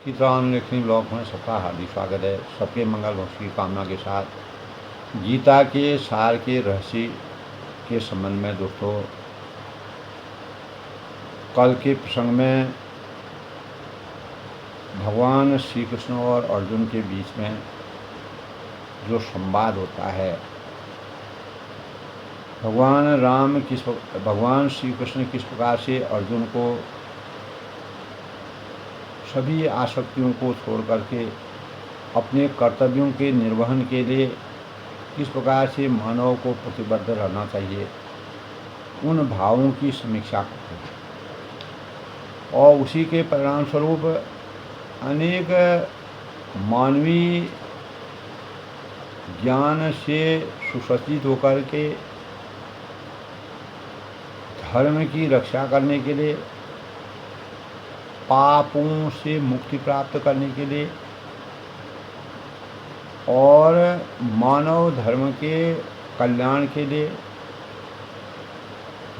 किसान लेखनी ब्लॉग में सबका हार्दिक स्वागत है। सबके मंगल भक्ति की कामना के साथ गीता के सार के रहस्य के संबंध में दोस्तों, कल के प्रसंग में भगवान श्री कृष्ण और अर्जुन के बीच में जो संवाद होता है, भगवान श्री कृष्ण किस प्रकार से अर्जुन को सभी आसक्तियों को छोड़ करके अपने कर्तव्यों के निर्वहन के लिए किस प्रकार से मानव को प्रतिबद्ध रहना चाहिए, उन भावों की समीक्षा करते हैं। और उसी के परिणाम स्वरूप अनेक मानवीय ज्ञान से सुसज्जित होकर के धर्म की रक्षा करने के लिए, पापों से मुक्ति प्राप्त करने के लिए और मानव धर्म के कल्याण के लिए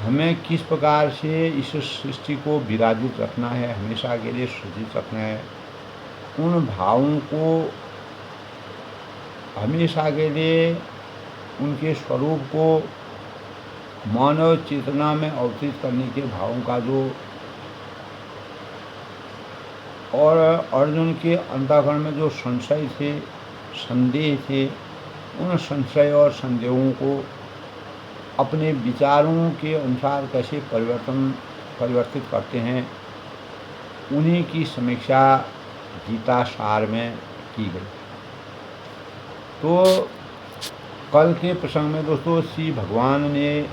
हमें किस प्रकार से इस सृष्टि को विराजित रखना है, हमेशा के लिए सृजित रखना है, उन भावों को हमेशा के लिए उनके स्वरूप को मानव चेतना में अवतरित करने के भावों का जो और अर्जुन के अंतःकरण में जो संशय थे, संदेह थे, उन संशय और संदेहों को अपने विचारों के अनुसार कैसे परिवर्तित करते हैं, उन्हीं की समीक्षा गीता सार में की गई। तो कल के प्रसंग में दोस्तों, श्री भगवान ने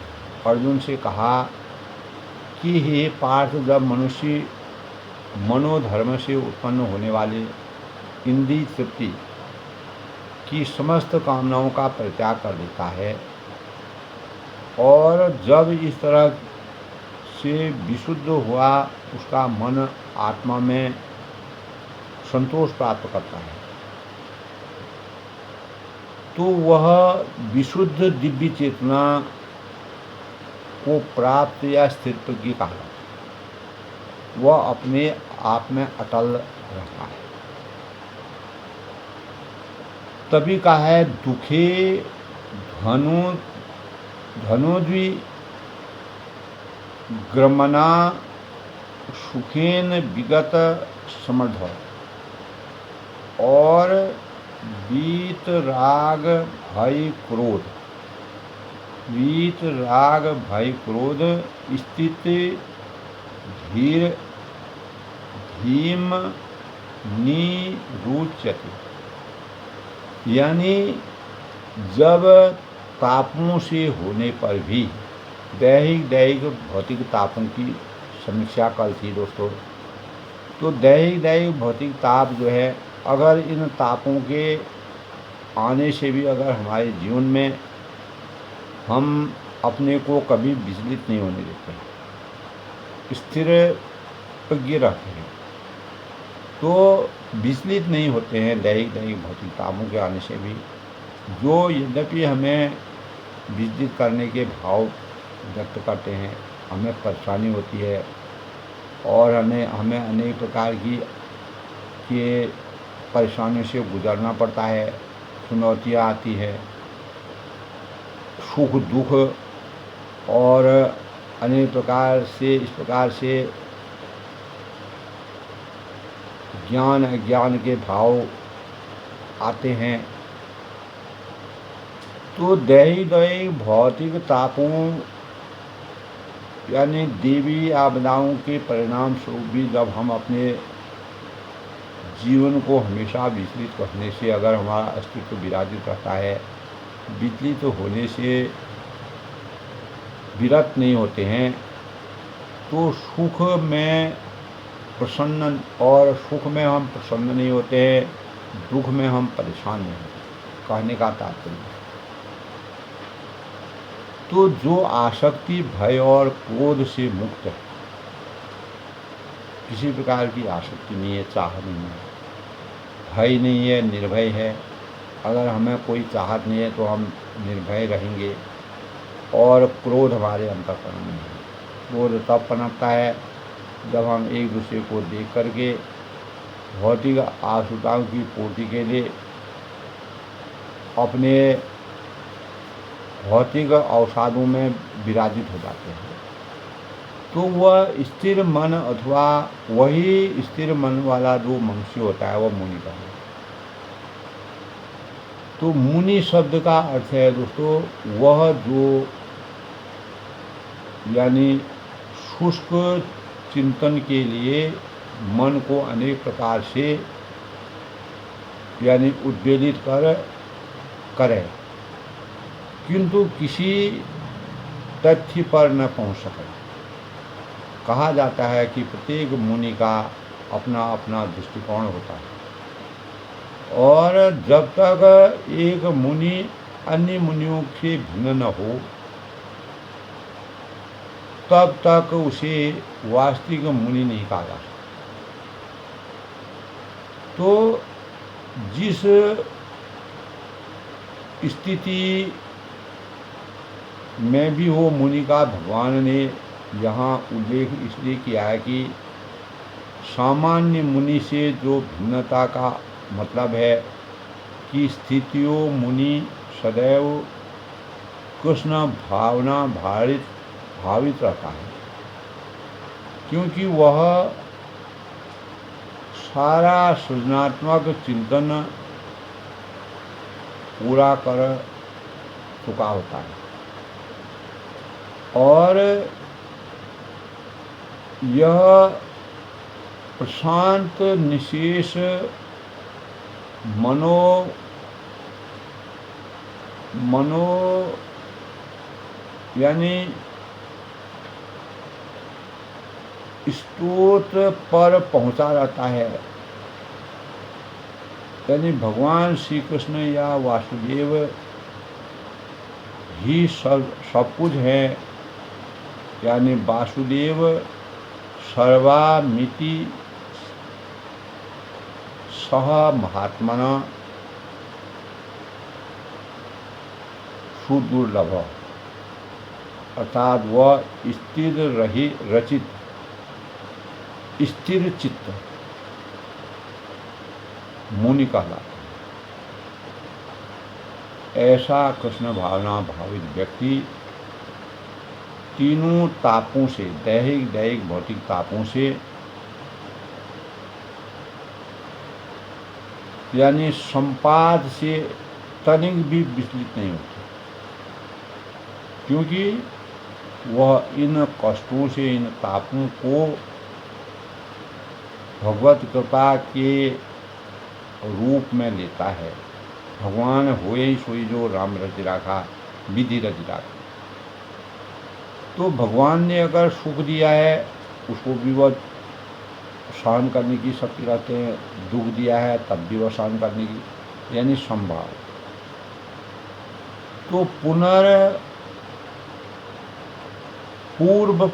अर्जुन से कहा कि हे पार्थ, जब मनुष्य मनोधर्म से उत्पन्न होने वाले इंद्रिय तृप्ति की समस्त कामनाओं का परित्याग कर देता है और जब इस तरह से विशुद्ध हुआ उसका मन आत्मा में संतोष प्राप्त करता है, तो वह विशुद्ध दिव्य चेतना को प्राप्त या स्थिर की कहा, वह अपने आप में अटल रहता है। तभी कहा है, दुखे धनुद्वि ग्रमना सुखेन विगत समर्थ, और वीत राग भय क्रोध स्थित धीर धीम निरुच्यते। यानी जब तापों से होने पर भी, दैहिक भौतिक तापों की समीक्षा कल थी दोस्तों, तो दैहिक भौतिक ताप जो है, अगर इन तापों के आने से भी अगर हमारे जीवन में हम अपने को कभी विचलित नहीं होने देते, स्थिर प्रज्ञ रहते हैं, तो विचलित नहीं होते हैं दैहिक भौतिक तापों के आने से भी, जो यद्यपि हमें विचलित करने के भाव व्यक्त करते हैं, हमें परेशानी होती है और हमें अनेक प्रकार की परेशानियों से गुजरना पड़ता है, चुनौतियाँ आती है, सुख दुख और अनेक प्रकार से इस प्रकार से ज्ञान अज्ञान के भाव आते हैं। तो दैहिक भौतिक तापों यानी देवी आपदाओं के परिणाम स्वरूप भी जब हम अपने जीवन को हमेशा विचलित करने से अगर हमारा अस्तित्व विराजित रहता है, विचलित होने से विरत नहीं होते हैं, तो सुख में हम प्रसन्न नहीं होते हैं, दुख में हम परेशान नहीं होते, कहने का तात्पर्य। तो जो आसक्ति भय और क्रोध से मुक्त है, किसी प्रकार की आसक्ति नहीं है, चाह नहीं है, भय नहीं है, निर्भय है। अगर हमें कोई चाहत नहीं है तो हम निर्भय रहेंगे। और क्रोध हमारे अंतःकरण में है। क्रोध तब पनपता है जब हम एक दूसरे को देख करके भौतिक आवश्यकताओं की पूर्ति के लिए अपने भौतिक अवसादों में विराजित हो जाते हैं, तो वह स्थिर मन अथवा वही स्थिर मन वाला जो मनुष्य होता है वह मुनि का है। तो मुनि शब्द का अर्थ है दोस्तों वह जो यानी शुष्क चिंतन के लिए मन को अनेक प्रकार से यानी उद्वेलित करे, किंतु किसी तथ्य पर न पहुंच सके। कहा जाता है कि प्रत्येक मुनि का अपना अपना दृष्टिकोण होता है, और जब तक एक मुनि अन्य मुनियों से भिन्न न हो तब तक उसे वास्तविक मुनि नहीं कहा जा सकता। तो जिस स्थिति में भी हो मुनि का भगवान ने यहाँ उल्लेख इसलिए किया है कि सामान्य मुनि से जो भिन्नता का मतलब है कि स्थितियों मुनि सदैव कृष्ण भावना भावित रहता है, क्योंकि वह सारा सृजनात्मक चिंतन पूरा कर चुका होता है और यह प्रशांत निशेष मनो यानी स्रोत पर पहुंचा रहता है। यानी भगवान श्री कृष्ण या वासुदेव ही सब कुछ है, यानी वासुदेव सर्वामिति सह महात्मना सुदुर्लभ, अर्थात वह स्थिर चित्त मुनि कहलाता है। ऐसा कृष्ण भावना भावित व्यक्ति तीनों तापों से, दैहिक भौतिक तापों से यानी संपाद से तनिक भी विचलित नहीं होता, क्योंकि वह इन कष्टों से, इन तापों को भगवत कृपा के रूप में लेता है। भगवान होए ही सोई जो राम रचि राखा विधि रचि राखा। तो भगवान ने अगर सुख दिया है उसको भी वह सहन करने की शक्ति रखते हैं, दुख दिया है तब भी वह सहन करने की, यानी संभाव। तो पूर्व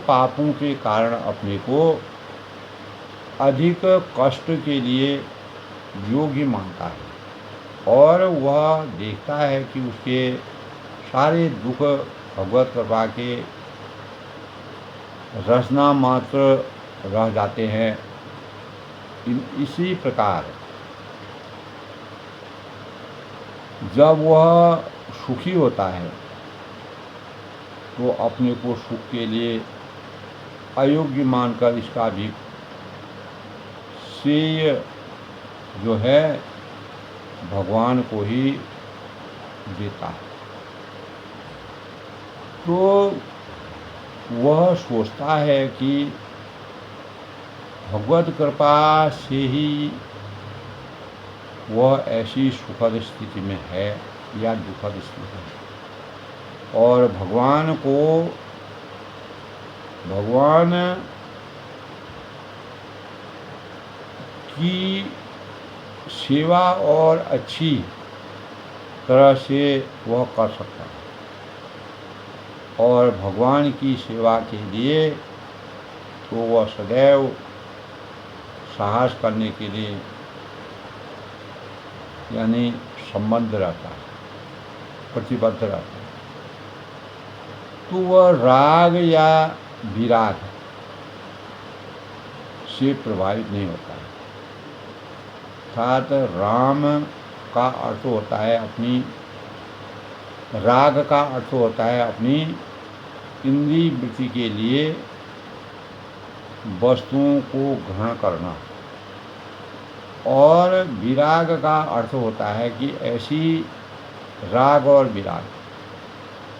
पापों के कारण अपने को अधिक कष्ट के लिए योग्य मानता है और वह देखता है कि उसके सारे दुख भगवत कृपा के रचना मात्र रह जाते हैं। इसी प्रकार जब वह सुखी होता है तो अपने को सुख के लिए अयोग्य मानकर इसका भी श्रेय जो है भगवान को ही देता है। तो वह सोचता है कि भगवत कृपा से ही वह ऐसी सुखद स्थिति में है या दुखद स्थिति में, और भगवान की सेवा और अच्छी तरह से वह कर सकता है, और भगवान की सेवा के लिए तो वह सदैव साहस करने के लिए यानी संबद्ध रहता है, प्रतिबद्ध रहता है। तो वह राग या विराग से प्रभावित नहीं होता है। अर्थात राम का अर्थ होता है अपनी, राग का अर्थ होता है अपनी इंद्रिय वृत्ति के लिए वस्तुओं को ग्रहण करना, और विराग का अर्थ होता है कि ऐसी राग और विराग,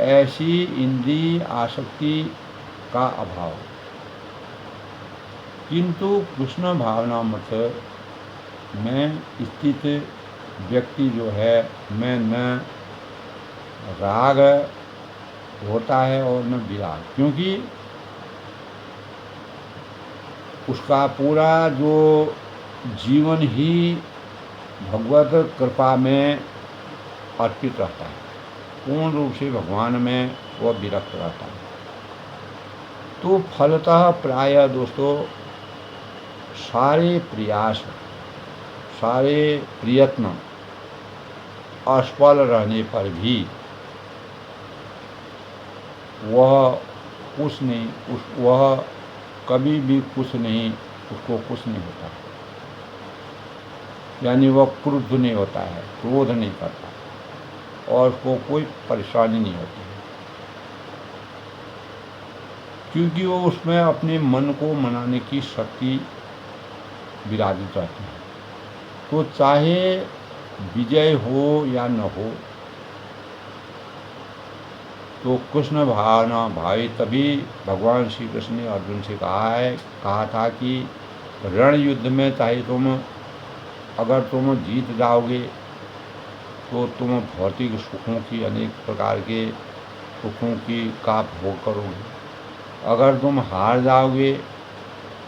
ऐसी इंद्रिय आसक्ति का अभाव। किंतु कृष्ण भावनामृत में स्थित व्यक्ति जो है, में न राग होता है और न विराग, क्योंकि उसका पूरा जो जीवन ही भगवत कृपा में अर्पित रहता है, पूर्ण रूप से भगवान में वह विरक्त रहता है। तो फलतः प्रायः दोस्तों सारे प्रयास, सारे प्रयत्न असफल रहने पर भी वह वह कभी भी खुश नहीं, उसको खुश नहीं होता, यानी वह क्रुद्ध नहीं होता है, क्रोध नहीं करता और उसको कोई परेशानी नहीं होती है, क्योंकि वो उसमें अपने मन को मनाने की शक्ति विराजित रहती है। तो चाहे विजय हो या न हो, तो कृष्ण भावना भाई, तभी भगवान श्री कृष्ण ने अर्जुन से कहा था कि रण युद्ध में चाहे अगर तुम जीत जाओगे तो तुम भौतिक सुखों की, अनेक प्रकार के सुखों का भोग करोगे। अगर तुम हार जाओगे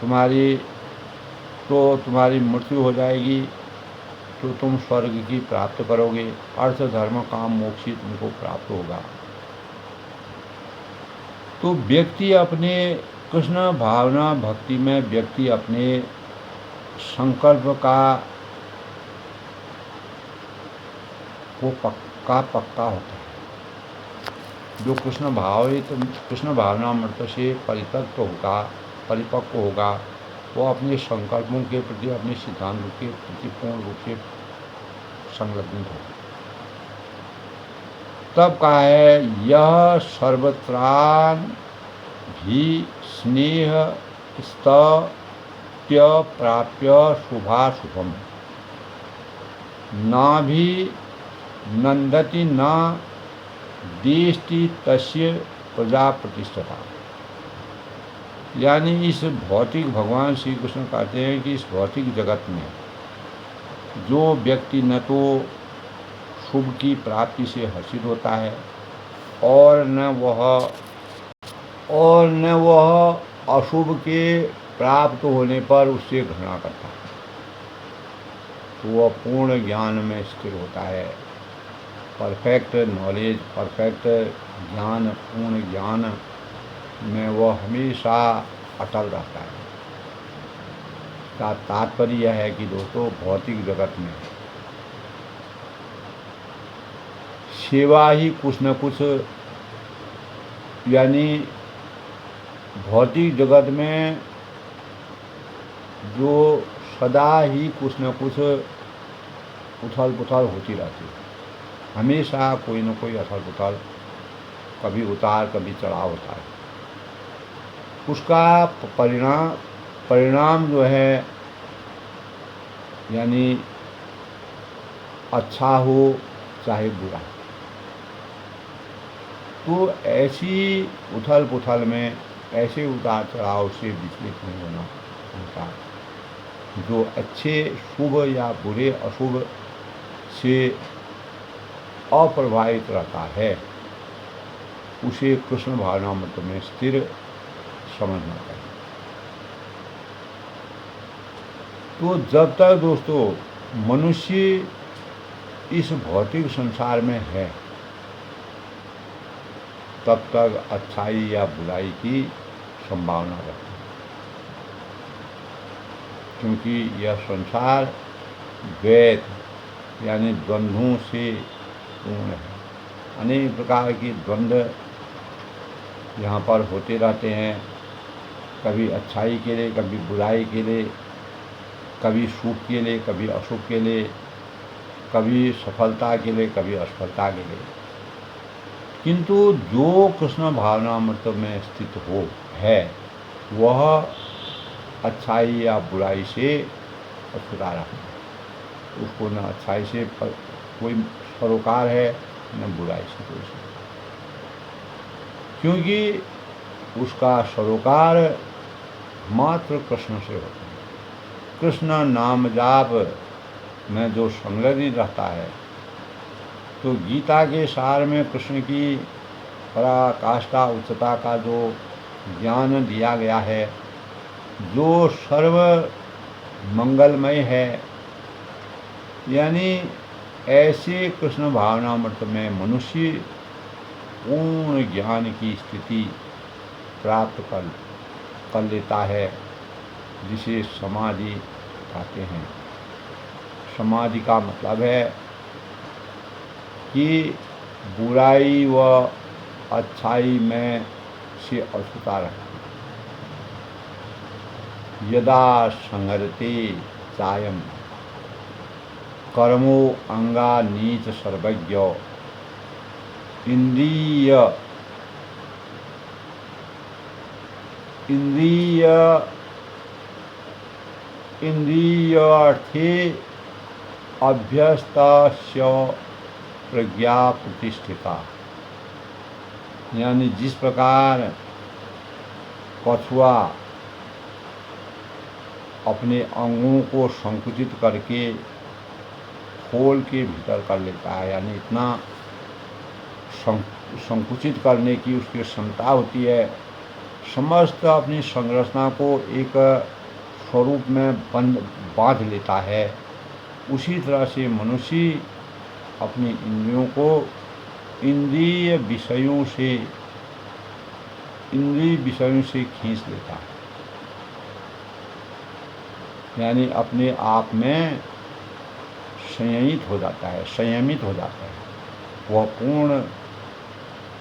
तुम्हारी मृत्यु हो जाएगी, तो तुम स्वर्ग की प्राप्त करोगे, अर्थ धर्म काम मोक्ष ही तुमको प्राप्त होगा। तो व्यक्ति अपने कृष्ण भावना भक्ति में व्यक्ति अपने संकल्प पक्का होता है। जो कृष्ण भावनामृत से परिपक्व होगा, वो अपने संकल्पों के प्रति, अपने सिद्धांतों के प्रति पूर्ण रूप से संलग्नित होगा। तब कहा है, यह सर्वत्रान भी स्नेह स्तप्य प्राप्य शुभाशुभम ना भी नंदति न देष्टि तस्य प्रजा प्रतिष्ठता। यानी इस भौतिक, भगवान श्री कृष्ण कहते हैं कि इस भौतिक जगत में जो व्यक्ति न तो शुभ की प्राप्ति से हर्षित होता है और न वह अशुभ के प्राप्त होने पर उससे घृणा करता है, तो वह पूर्ण ज्ञान में स्थिर होता है। परफेक्ट नॉलेज, परफेक्ट ज्ञान, पूर्ण ज्ञान में वह हमेशा अटल रहता है। इसका तात्पर्य यह है कि दोस्तों, भौतिक जगत में सेवा ही कुछ न कुछ, यानी भौतिक जगत में जो सदा ही कुछ न कुछ उथल पुथल होती रहती है, हमेशा कोई न कोई उथल पुथल, कभी उतार कभी चढ़ाव होता है। उसका परिणाम जो है, यानी अच्छा हो चाहे बुरा, तो ऐसी उथल पुथल में, ऐसे उतार चढ़ाव से विचलित नहीं होना होता। जो अच्छे शुभ या बुरे अशुभ से अप्रभावित रहता है, उसे कृष्ण भावनामृत में स्थिर समझना चाहिए। तो जब तक दोस्तों मनुष्य इस भौतिक संसार में है, तब तक अच्छाई या बुराई की संभावना रहती है, क्योंकि यह संसार द्वैत यानी द्वंद्वों से पूर्ण है। अनेक प्रकार की द्वंद्व यहाँ पर होते रहते हैं, कभी अच्छाई के लिए, कभी बुराई के लिए, कभी सुख के लिए, कभी अशुभ के लिए, कभी सफलता के लिए, कभी असफलता के लिए। किंतु जो कृष्ण भावनामृत में स्थित हो है, वह अच्छाई या बुराई से छुटकारा है। उसको न अच्छाई से कोई सरोकार है, न बुराई से कोई सरोकार, क्योंकि उसका सरोकार मात्र कृष्ण से होता है। कृष्ण नाम जाप में जो संलग्न रहता है, तो गीता के सार में कृष्ण की पराकाष्ठा उच्चता का जो ज्ञान दिया गया है, जो सर्व मंगलमय है, यानी ऐसे कृष्ण भावनामृत में मनुष्य पूर्ण ज्ञान की स्थिति प्राप्त कर लेता है, जिसे समाधि कहते हैं। समाधि का मतलब है कि बुराई व अच्छाई में से अछूता रहना। यदा संहरते चायम कर्मो अंगा नीच सर्वज्ञ इंद्रियार्थे अभ्यस्तस्य प्रज्ञा प्रतिष्ठिता। यानी जिस प्रकार कछुआ अपने अंगों को संकुचित करके खोल के भीतर कर लेता है, यानी इतना संकुचित करने की उसकी क्षमता होती है, समस्त अपनी संरचना को एक स्वरूप में बांध लेता है। उसी तरह से मनुष्य अपनी इंद्रियों को इंद्रिय विषयों से खींच लेता है, यानी अपने आप में संयमित हो जाता है। वह पूर्ण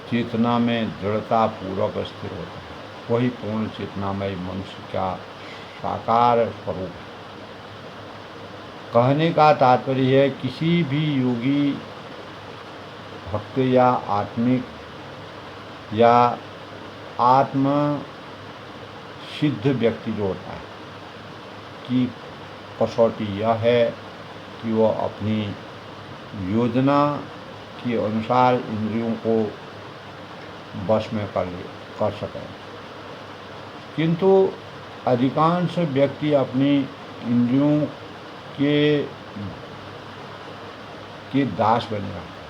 चेतना में दृढ़ता पूर्वक स्थिर होता है। वही पूर्ण चेतनामय मनुष्य का साकार स्वरूप है। कहने का तात्पर्य है, किसी भी योगी भक्त या आत्मिक या आत्म सिद्ध व्यक्ति जो होता है, कि कसौटी यह है कि वह अपनी योजना के अनुसार इंद्रियों को वश में कर सके। किंतु अधिकांश व्यक्ति अपनी इंद्रियों के दास बने रहते हैं,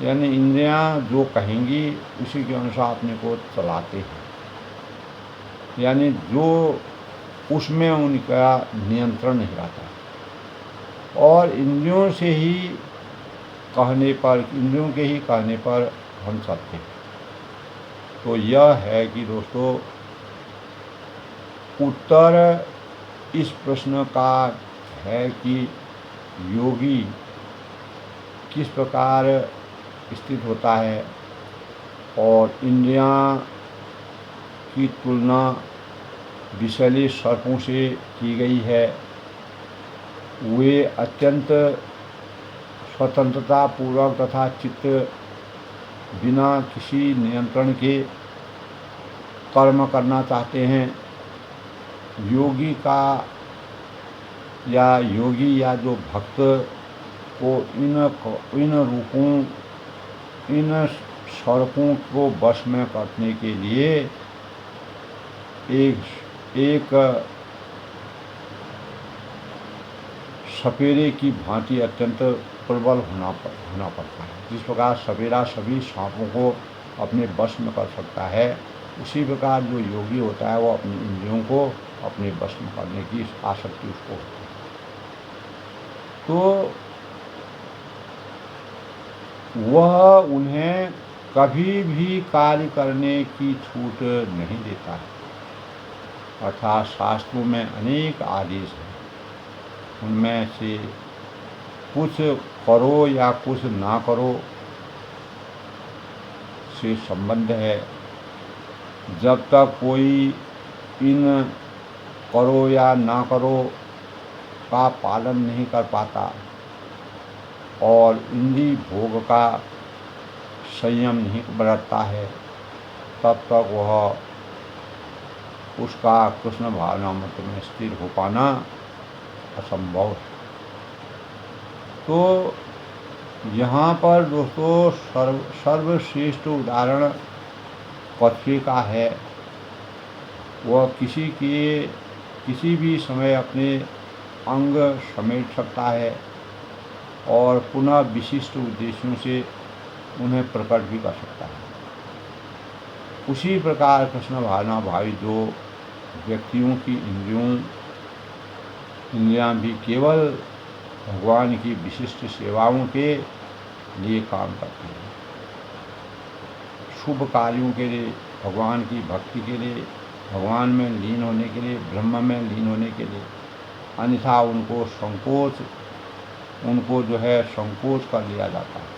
यानी इंद्रियां जो कहेंगी उसी के अनुसार अपने को चलाते हैं, यानी जो उसमें उनका नियंत्रण नहीं रहता। और इंद्रियों के ही कहने पर हम चलते हैं। तो यह है कि दोस्तों, उत्तर इस प्रश्न का है कि योगी किस प्रकार स्थित होता है, और इंद्रियां की तुलना विषैले सर्पों से की गई है। वे अत्यंत स्वतंत्रता पूर्वक तथा चित्त बिना किसी नियंत्रण के कर्म करना चाहते हैं। योगी या जो भक्त को इन सर्पों को वश में करने के लिए एक सपेरे की भांति अत्यंत प्रबल होना पड़ता है। जिस प्रकार सपेरा सभी सांपों को अपने वश में कर सकता है, उसी प्रकार जो योगी होता है वो अपनी इंद्रियों को अपने वश में करने की आसक्ति उसको होती है। तो वह उन्हें कभी भी कार्य करने की छूट नहीं देता है। अर्थात शास्त्रों में अनेक आदेश हैं, उनमें से कुछ करो या कुछ ना करो से संबंध है। जब तक कोई इन करो या ना करो का पालन नहीं कर पाता और इंद्रिय भोग का संयम नहीं बरतता है, तब तक वह उसका कृष्ण भावनामृत में स्थिर हो पाना असंभव है। तो यहाँ पर दोस्तों सर्वश्रेष्ठ उदाहरण कथ्य का है। वह किसी भी समय अपने अंग समेट सकता है और पुनः विशिष्ट उद्देश्यों से उन्हें प्रकट भी कर सकता है। उसी प्रकार कृष्ण भावना भावी जो व्यक्तियों की इंद्रियां भी केवल भगवान की विशिष्ट सेवाओं के लिए काम करती हैं, शुभ कार्यों के लिए, भगवान की भक्ति के लिए, भगवान में लीन होने के लिए, ब्रह्म में लीन होने के लिए, अन्यथा उनको जो है संकोच कर लिया जाता है।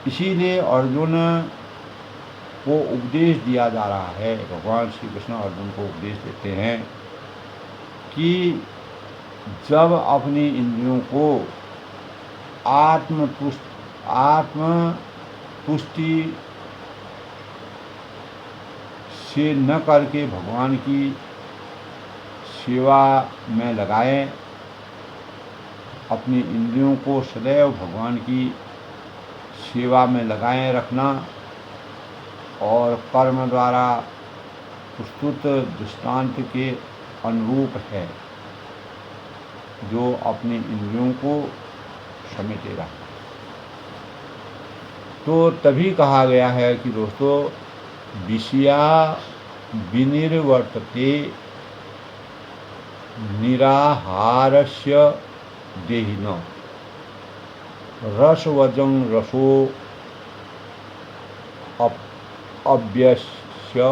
इसीलिए अर्जुन को उपदेश दिया जा रहा है, भगवान श्री कृष्ण अर्जुन को उपदेश देते हैं कि जब अपनी इंद्रियों को आत्म तुष्टि से न करके भगवान की सेवा में लगाएं, अपनी इंद्रियों को सदैव भगवान की सेवा में लगाए रखना और कर्म द्वारा प्रस्तुत दृष्टांत के अनुरूप है, जो अपनी इंद्रियों को समेटेगा। तो तभी कहा गया है कि दोस्तों विषया विनिर्वर्तते निराहारस्य देहिनो रसवजं रसो अव्यस्य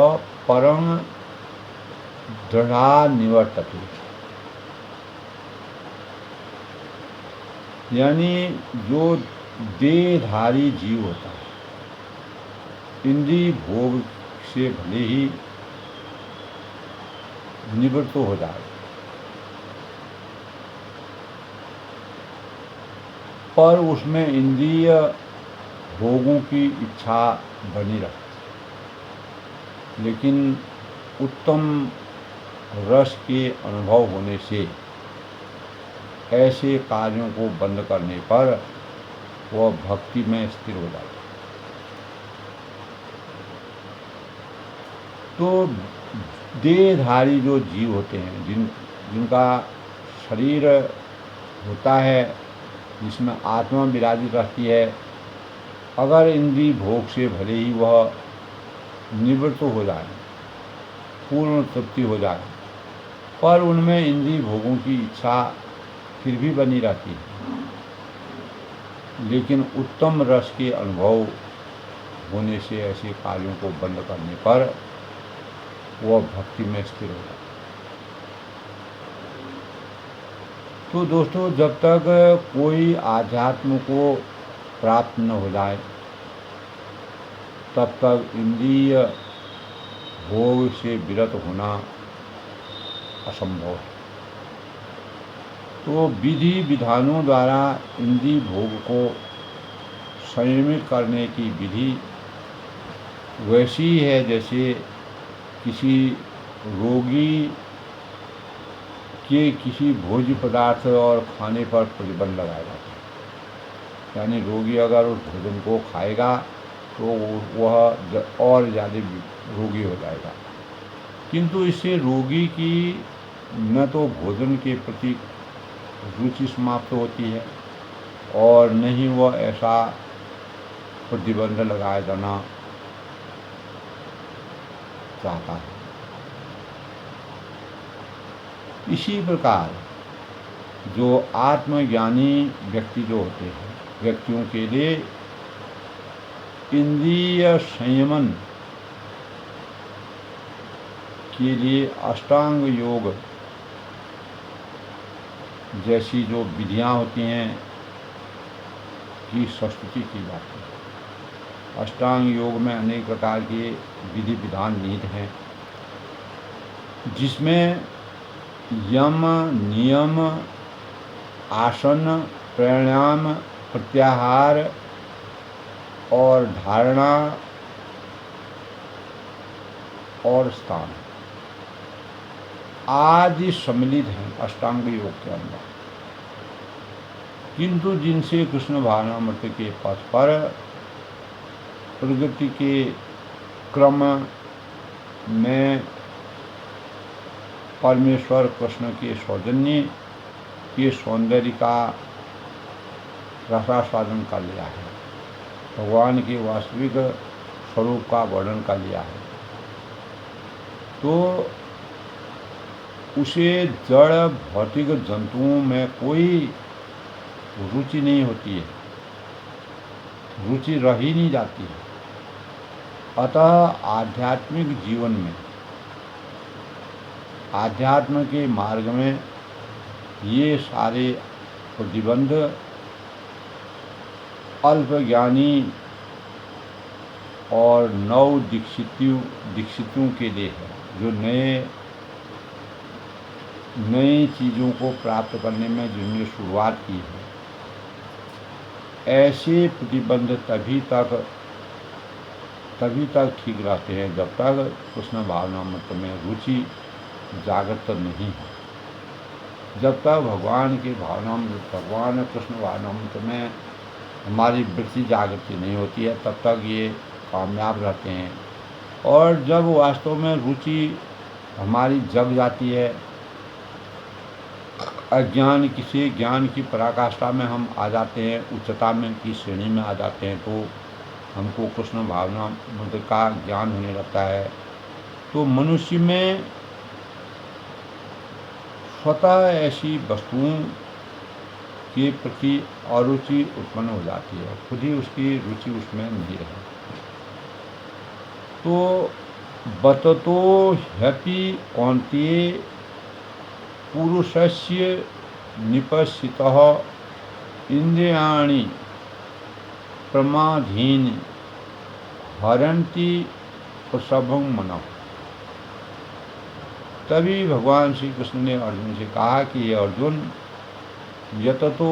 परं दृढ़ा निवर्तते। यानी जो देहधारी जीव होता है, इंद्रिय भोग से भले ही निवृत्त हो जाए, पर उसमें इंद्रिय भोगों की इच्छा बनी रहती, लेकिन उत्तम रस के अनुभव होने से ऐसे कार्यों को बंद करने पर वह भक्ति में स्थिर हो जाता है। तो देहधारी जो जीव होते हैं, जिनका शरीर होता है, जिसमें आत्मा विराजित रहती है, अगर इंद्रिय भोग से भले ही वह निवृत्त हो जाए, पूर्ण तृप्ति हो जाए, पर उनमें इंद्रिय भोगों की इच्छा फिर भी बनी रहती है, लेकिन उत्तम रस के अनुभव होने से ऐसे कार्यों को बंद करने पर वह भक्ति में स्थिर हो जाता है। तो दोस्तों, जब तक कोई आध्यात्म को प्राप्त न हो जाए, तब तक इंद्रिय भोग से विरत होना असंभव है। तो विधि विधानों द्वारा इंद्रिय भोग को संयमित करने की विधि वैसी है जैसे किसी रोगी के किसी भोज्य पदार्थ और खाने पर प्रतिबंध लगाया जाता है। यानी रोगी अगर उस भोजन को खाएगा तो वह और ज़्यादा रोगी हो जाएगा, किंतु इससे रोगी की न तो भोजन के प्रति रुचि समाप्त होती है और न ही वह ऐसा प्रतिबंध लगाया जाना चाहता है। इसी प्रकार जो आत्मज्ञानी व्यक्ति जो होते हैं, व्यक्तियों के लिए इंद्रिय संयमन के लिए अष्टांग योग जैसी जो विधियां होती हैं की संस्तुति की जाती है। अष्टांग योग में अनेक प्रकार के विधि विधान निहित हैं, जिसमें यम, नियम, आसन, प्राणायाम, प्रत्याहार और धारणा और स्थान आदि सम्मिलित हैं अष्टांग योग के अंदर, किंतु जिनसे कृष्ण भावनामृत के पथ पर प्रगति के क्रम में परमेश्वर कृष्ण के सौजन्य के सौंदर्य का रसास्वादन कर लिया है, भगवान के वास्तविक स्वरूप का वर्णन कर लिया है, तो उसे जड़ भौतिक जंतुओं में कोई रुचि नहीं होती है, रुचि रह ही नहीं जाती है। अतः आध्यात्मिक जीवन में, आध्यात्म के मार्ग में ये सारे प्रतिबंध अल्पज्ञानी और नव दीक्षितों के लिए है, जो नई चीज़ों को प्राप्त करने में जिन्होंने शुरुआत की है। ऐसे प्रतिबंध तभी तक ठीक रहते हैं जब तक कृष्ण भावनामृत में रुचि जागृत नहीं है। जब तक भगवान कृष्ण भावनामृत में हमारी वृत्ति जागृति नहीं होती है, तब तक ये कामयाब रहते हैं। और जब वास्तव में रुचि हमारी जग जाती है, अज्ञान से ज्ञान की पराकाष्ठा में हम आ जाते हैं, उच्चता में की श्रेणी में आ जाते हैं, तो हमको कृष्ण भावनामृत का ज्ञान होने लगता है। तो मनुष्य में स्वतः ऐसी वस्तुओं के प्रति अरुचि उत्पन्न हो जाती है, खुद ही उसकी रुचि उसमें नहीं रहे। तो बततो ह्यपि कौन्तेय पुरुषस्य निपस्सितः इंद्रियाणि प्रमाधीन हरन्ति प्रसभं मनः। तभी भगवान श्री कृष्ण ने अर्जुन से कहा कि ये अर्जुन, यततो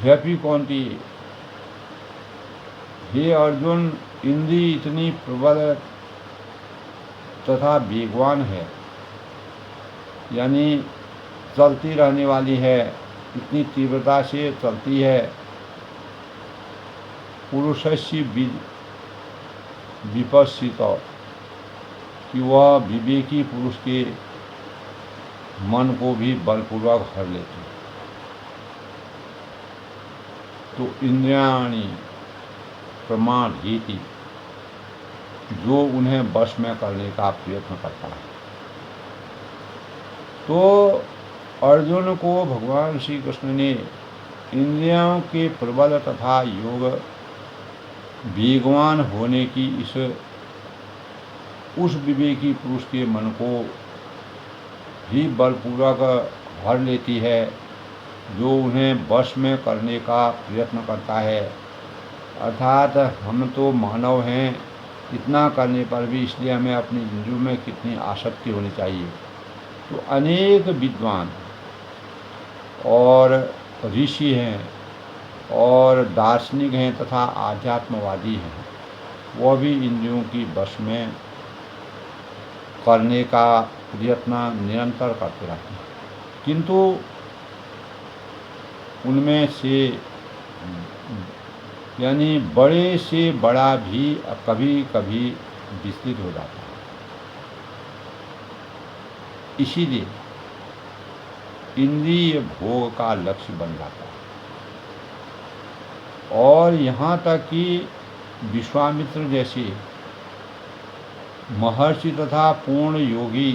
ह्यपि कौन्तेय, हे अर्जुन, इंद्रिय इतनी प्रबल तथा वेगवान है, यानी चलती रहने वाली है, इतनी तीव्रता से चलती है। पुरुषस्य विपस्सित, कि वह विवेकी पुरुष के मन को भी बलपूर्वक हर लेती। तो इंद्रियाणि प्रमाधीति, जो उन्हें वश में करने का प्रयत्न करता है। तो अर्जुन को भगवान श्री कृष्ण ने इंद्रियों के प्रबल तथा योग वेगवान होने की उस विवेकी पुरुष के मन को ही बलपूर्वक भर लेती है, जो उन्हें वश में करने का प्रयत्न करता है। अर्थात हम तो मानव हैं, इतना करने पर भी इसलिए हमें अपनी इंद्रियों में कितनी आसक्ति होनी चाहिए। तो अनेक विद्वान और ऋषि हैं और दार्शनिक हैं तथा आध्यात्मवादी हैं, वह भी इंद्रियों की वश में करने का प्रयत्न निरंतर करते रहते हैं, किंतु उनमें से यानी बड़े से बड़ा भी कभी कभी विस्तृत हो जाता है। इसीलिए इंद्रिय भोग का लक्ष्य बन जाता है। और यहाँ तक कि विश्वामित्र जैसे महर्षि तथा पूर्ण योगी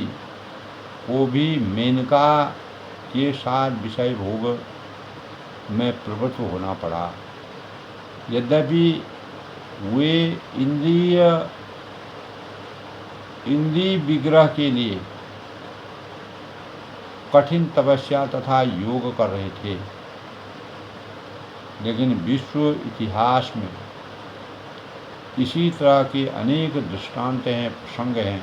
को भी मेनका के साथ विषय भोग में प्रवृत्त होना पड़ा। यद्यपि वे इंद्रिय विग्रह के लिए कठिन तपस्या तथा योग कर रहे थे, लेकिन विश्व इतिहास में इसी तरह के अनेक दृष्टांत हैं, प्रसंग हैं।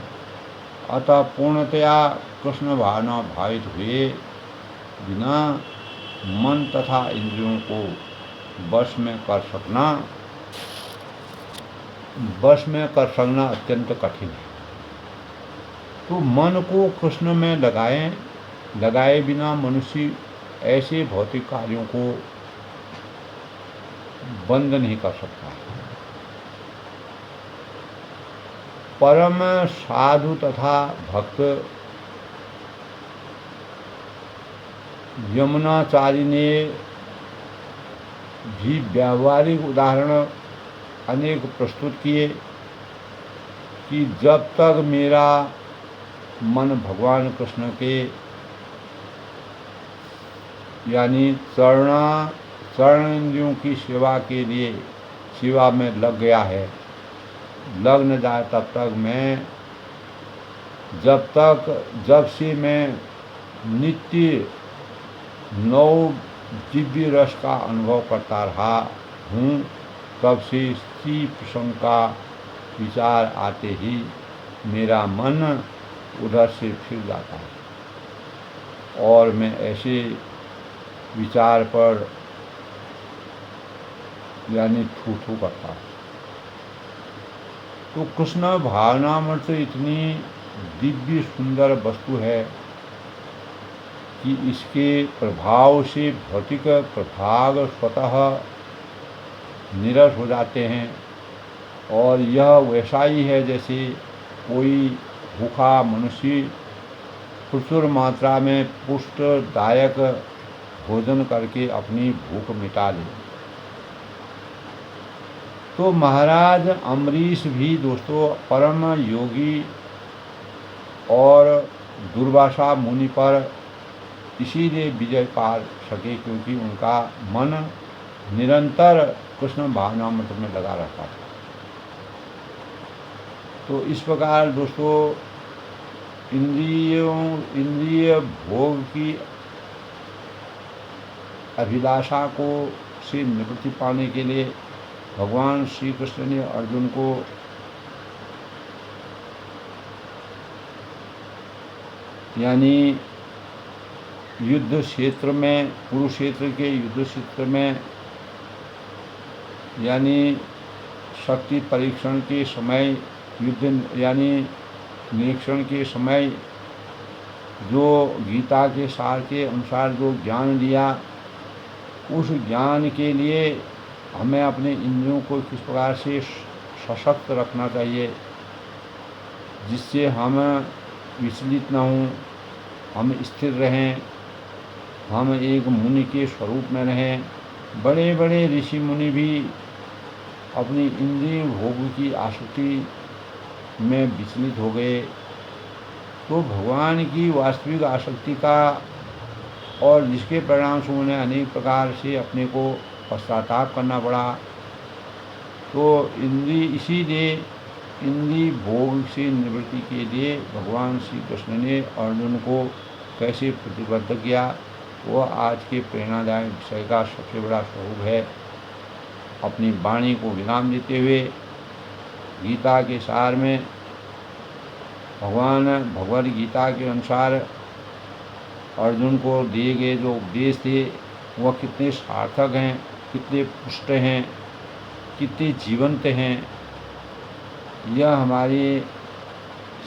अतः पूर्णतया कृष्ण भावना भावित हुए बिना मन तथा इंद्रियों को वश में कर सकना अत्यंत कठिन है। तो मन को कृष्ण में लगाए बिना मनुष्य ऐसे भौतिक कार्यों को बंद नहीं कर सकता। परम साधु तथा भक्त यमुनाचार्य ने भी व्यावहारिक उदाहरण अनेक प्रस्तुत किए कि जब तक मेरा मन भगवान कृष्ण के यानी चरण इंद्रियों की सेवा में लग गया है, लग न जाए तब तक जब से मैं नित्य नौ दिव्य रस का अनुभव करता रहा हूँ, तब से इसी प्रसंग का विचार आते ही मेरा मन उधर से फिर जाता है और मैं ऐसे विचार पर यानी थू करता हूँ। तो कृष्ण भावनामृत इतनी दिव्य सुंदर वस्तु है कि इसके प्रभाव से भौतिक प्रभाव स्वतः निरस हो जाते हैं और यह वैसा ही है जैसे कोई भूखा मनुष्य प्रचुर मात्रा में पुष्टदायक भोजन करके अपनी भूख मिटा ले। तो महाराज अम्बरीश भी दोस्तों परम योगी और दुर्वासा मुनि पर इसीलिए विजय पा सके क्योंकि उनका मन निरंतर कृष्ण भावनामृत में लगा रहता था। तो इस प्रकार दोस्तों इंद्रिय भोग की अभिलाषा से निवृत्ति पाने के लिए भगवान श्री कृष्ण ने अर्जुन को यानी युद्ध क्षेत्र में, कुरुक्षेत्र के युद्ध क्षेत्र में यानी शक्ति परीक्षण के समय, युद्ध यानी निरीक्षण के समय जो गीता के सार के अनुसार जो ज्ञान लिया, उस ज्ञान के लिए हमें अपने इंद्रियों को किस प्रकार से सशक्त रखना चाहिए जिससे हम विचलित न हों, हम स्थिर रहें, हम एक मुनि के स्वरूप में रहें। बड़े बड़े ऋषि मुनि भी अपनी इंद्रिय भोग की आसक्ति में विचलित हो गए। तो भगवान की वास्तविक आसक्ति का और जिसके परिणाम से उन्हें अनेक प्रकार से अपने को पश्चाताप करना पड़ा। तो इसीलिए इंद्रिय भोग से निवृत्ति के लिए भगवान श्री कृष्ण ने अर्जुन को कैसे प्रतिबद्ध किया, वह आज के प्रेरणादायक विषय का सबसे बड़ा स्वरूप है। अपनी वाणी को विराम देते हुए गीता के सार में भगवद गीता के अनुसार अर्जुन को दिए गए जो उपदेश थे वह कितने सार्थक हैं, कितने पुष्ट हैं, कितने जीवंत हैं। यह हमारे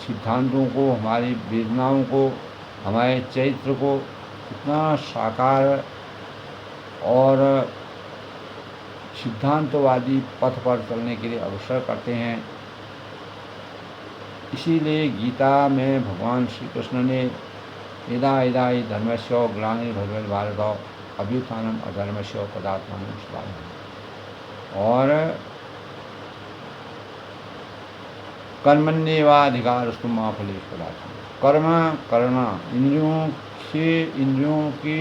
सिद्धांतों को, हमारी वेदनाओं को, हमारे चरित्र को कितना साकार और सिद्धांतवादी पथ पर चलने के लिए अवसर करते हैं। इसीलिए गीता में भगवान श्री कृष्ण ने यदा यदा हि धर्मस्य ग्लानिर्भवति भारत अभ्युत्थानम् अधर्मस्य तदात्मानं सृजाम्यहम् और कर्मण्येवाधिकारस्तु मा फलेषु कदाचन, कर्म करना, इंद्रियों की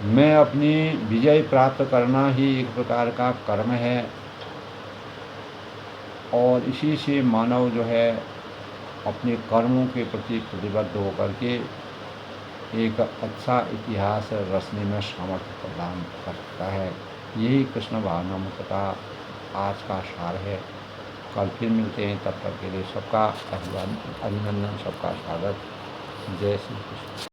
में अपनी विजय प्राप्त करना ही एक प्रकार का कर्म है। और इसी से मानव जो है अपने कर्मों के प्रति प्रतिबद्ध होकर के एक अच्छा इतिहास रचने में सामर्थ्य प्रदान कर सकता है। यही कृष्ण भावनामृत का आज का सार है। कल फिर मिलते हैं, तब तक के लिए सबका अभिनंदन, सबका स्वागत। जय श्री कृष्ण।